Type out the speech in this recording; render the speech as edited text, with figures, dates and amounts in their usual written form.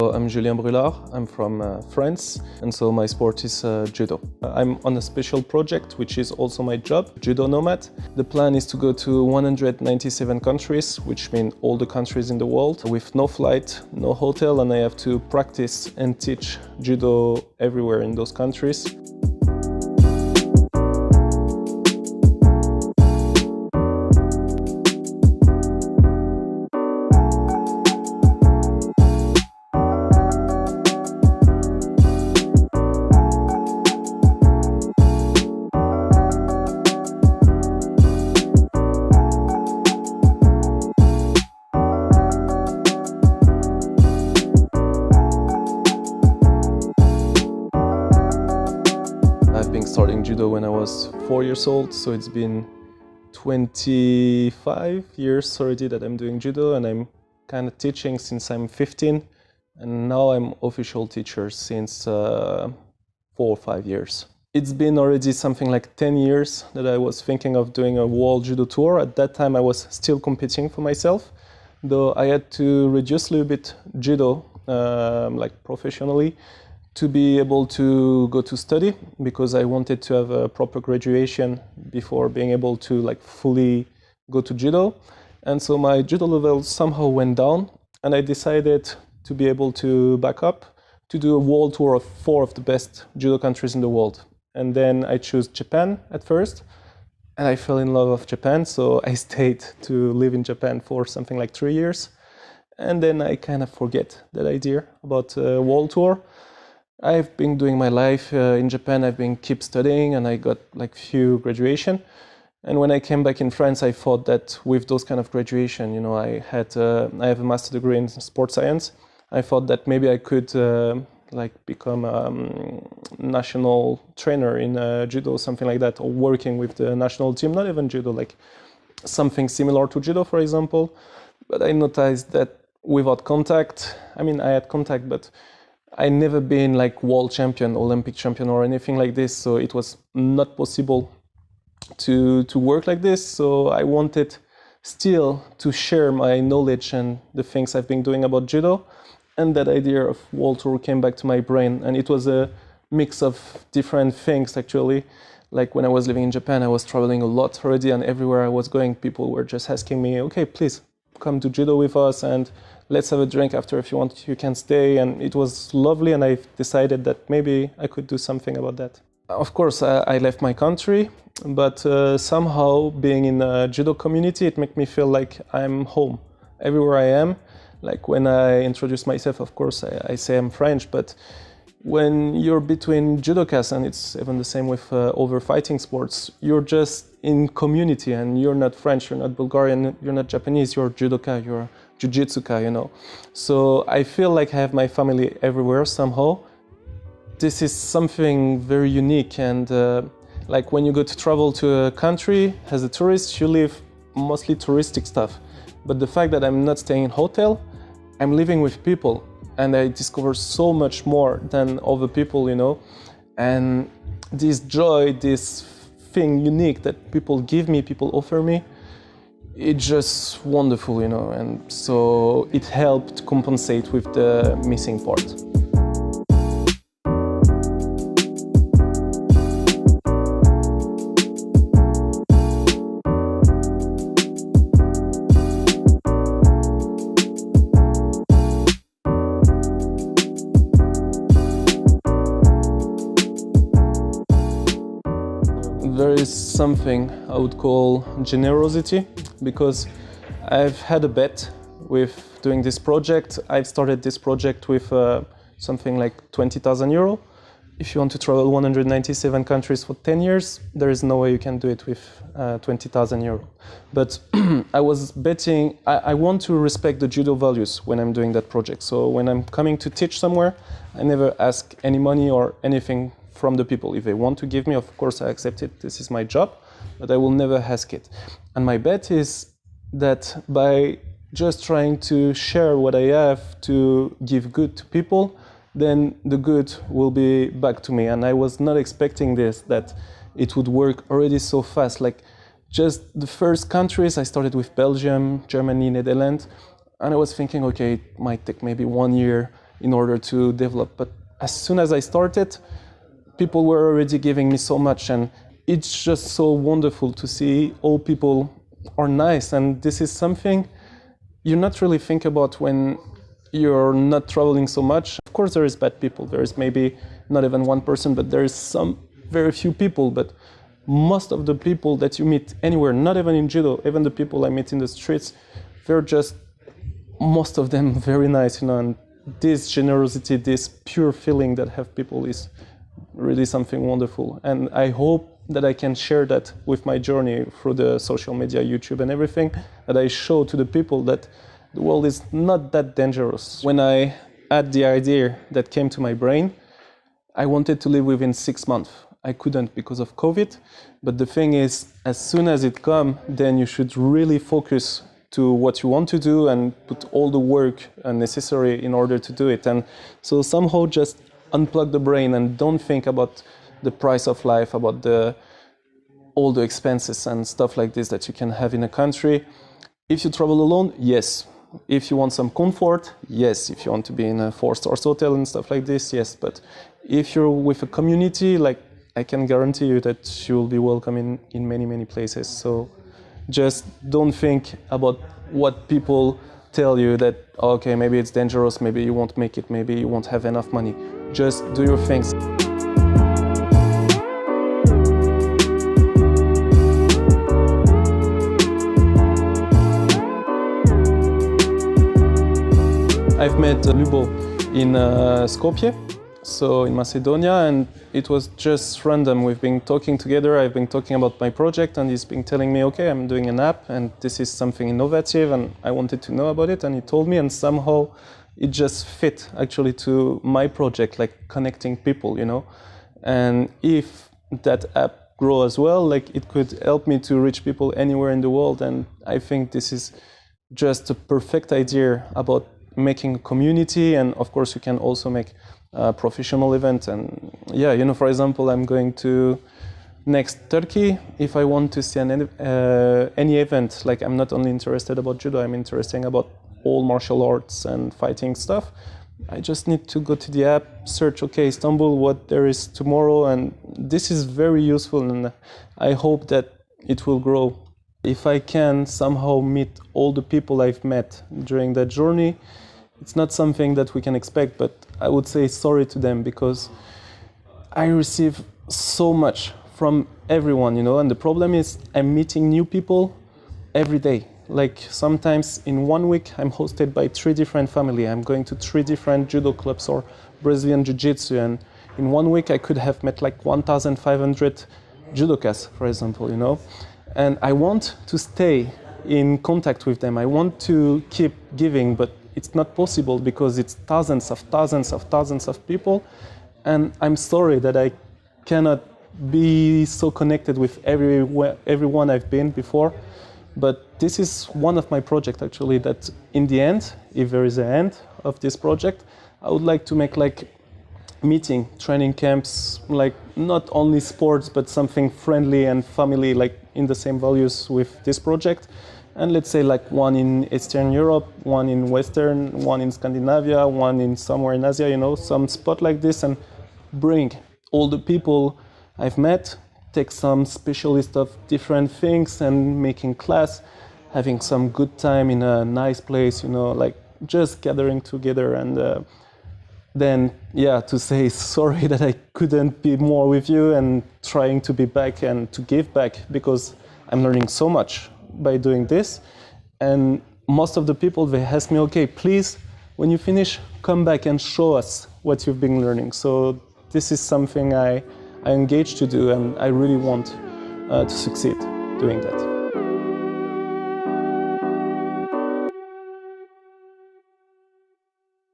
So I'm Julien Brulard, I'm from France, and so my sport is judo. I'm on a special project, which is also my job, Judo Nomad. The plan is to go to 197 countries, which means all the countries in the world, with no flight, no hotel, and I have to practice and teach judo everywhere in those countries. I've been starting judo when I was 4 years old, so it's been 25 years already that I'm doing judo, and I'm kind of teaching since I'm 15, and now I'm official teacher since 4 or 5 years. It's been already something like 10 years that I was thinking of doing a world judo tour. At that time I was still competing for myself, though I had to reduce a little bit judo, like professionally, to be able to go to study, because I wanted to have a proper graduation before being able to like fully go to judo. And so my judo level somehow went down, and I decided to be able to back up to do a world tour of 4 of the best judo countries in the world. And then I chose Japan at first, and I fell in love with Japan, so I stayed to live in Japan for something like 3 years. And then I kind of forget that idea about a world tour. I've been doing my life in Japan. I've been keep studying, and I got like few graduation. And when I came back in France, I thought that with those kind of graduation, you know, I have a master degree in sports science. I thought that maybe I could like become a national trainer in judo, something like that, or working with the national team, not even judo, like something similar to judo, for example. But I noticed that without contact, I mean, I had contact, but I never been like world champion, Olympic champion, or anything like this, so it was not possible to work like this. So I wanted still to share my knowledge and the things I've been doing about judo, and that idea of world tour came back to my brain, and it was a mix of different things actually. Like when I was living in Japan, I was traveling a lot already, and everywhere I was going, people were just asking me, okay, please come to judo with us, and let's have a drink after. If you want, you can stay. And it was lovely, and I decided that maybe I could do something about that. Of course, I left my country, but somehow being in a judo community, it made me feel like I'm home everywhere I am. Like when I introduce myself, of course, I say I'm French, but when you're between judokas, and it's even the same with other fighting sports, you're just in community, and you're not French, you're not Bulgarian, you're not Japanese, you're judoka, you're jiu-jitsuka, you know. So I feel like I have my family everywhere somehow. This is something very unique, and like when you go to travel to a country as a tourist, you live mostly touristic stuff. But the fact that I'm not staying in hotel, I'm living with people, and I discover so much more than other people, you know. And this joy, this thing unique that people give me, people offer me, it's just wonderful, you know. And so it helped compensate with the missing part. There is something I would call generosity, because I've had a bet with doing this project. I've started this project with something like 20,000 euro. If you want to travel 197 countries for 10 years, there is no way you can do it with 20,000 euro. But I was betting, I want to respect the judo values when I'm doing that project. So when I'm coming to teach somewhere, I never ask any money or anything from the people. If they want to give me, of course I accept it, this is my job, but I will never ask it. And my bet is that by just trying to share what I have to give good to people, then the good will be back to me. And I was not expecting this, that it would work already so fast. Like just the first countries, I started with Belgium, Germany, Netherlands, and I was thinking, okay, it might take maybe 1 year. in order to develop. But as soon as I started, people were already giving me so much, and it's just so wonderful to see all people are nice. And this is something you not really think about when you're not traveling so much. Of course, there is bad people. There is maybe not even one person, but there is some very few people. But most of the people that you meet anywhere, not even in judo, even the people I meet in the streets, they're just, most of them, very nice, and this generosity, this pure feeling that have people is really something wonderful. And I hope that I can share that with my journey through the social media, YouTube and everything, that I show to the people that the world is not that dangerous. When I had the idea that came to my brain, I wanted to live within 6 months. I couldn't because of COVID, but the thing is, as soon as it comes, then you should really focus to what you want to do and put all the work necessary in order to do it. And so somehow just unplug the brain and don't think about the price of life, about all the expenses and stuff like this that you can have in a country. If you travel alone, yes. If you want some comfort, yes. If you want to be in a 4-star hotel and stuff like this, yes. But if you're with a community, like, I can guarantee you that you will be welcome in many, many places. So just don't think about what people tell you that, okay, maybe it's dangerous, maybe you won't make it, maybe you won't have enough money. Just do your things. I've met Lubo in Skopje, so in Macedonia, and it was just random. We've been talking together, I've been talking about my project, and he's been telling me, okay, I'm doing an app, and this is something innovative, and I wanted to know about it, and he told me, and somehow it just fit actually to my project, like connecting people, And if that app grow as well, like it could help me to reach people anywhere in the world, and I think this is just a perfect idea about making a community. And of course you can also make a professional event. And yeah, for example, I'm going to next Turkey. If I want to see any event, like I'm not only interested about judo, I'm interested about all martial arts and fighting stuff. I just need to go to the app, search, okay, Istanbul, what there is tomorrow, and this is very useful, and I hope that it will grow. If I can somehow meet all the people I've met during that journey, it's not something that we can expect, but I would say sorry to them, because I receive so much from everyone, and the problem is I'm meeting new people every day. Like sometimes in 1 week I'm hosted by 3 different families. I'm going to 3 different judo clubs or Brazilian jiu-jitsu, and in 1 week I could have met like 1,500 judokas, for example, And I want to stay in contact with them. I want to keep giving, but it's not possible because it's thousands of people, and I'm sorry that I cannot be so connected with everyone I've been before. But this is one of my projects actually, that in the end, if there is an end of this project, I would like to make like meeting, training camps, like not only sports, but something friendly and family, like in the same values with this project. And let's say like one in Eastern Europe, one in Western, one in Scandinavia, one in somewhere in Asia, some spot like this, and bring all the people I've met, take some specialists of different things and making class, having some good time in a nice place, like just gathering together. And then, to say sorry that I couldn't be more with you, and trying to be back and to give back, because I'm learning so much by doing this. And most of the people, they ask me, okay, please, when you finish, come back and show us what you've been learning. So this is something I engage to do, and I really want to succeed doing that.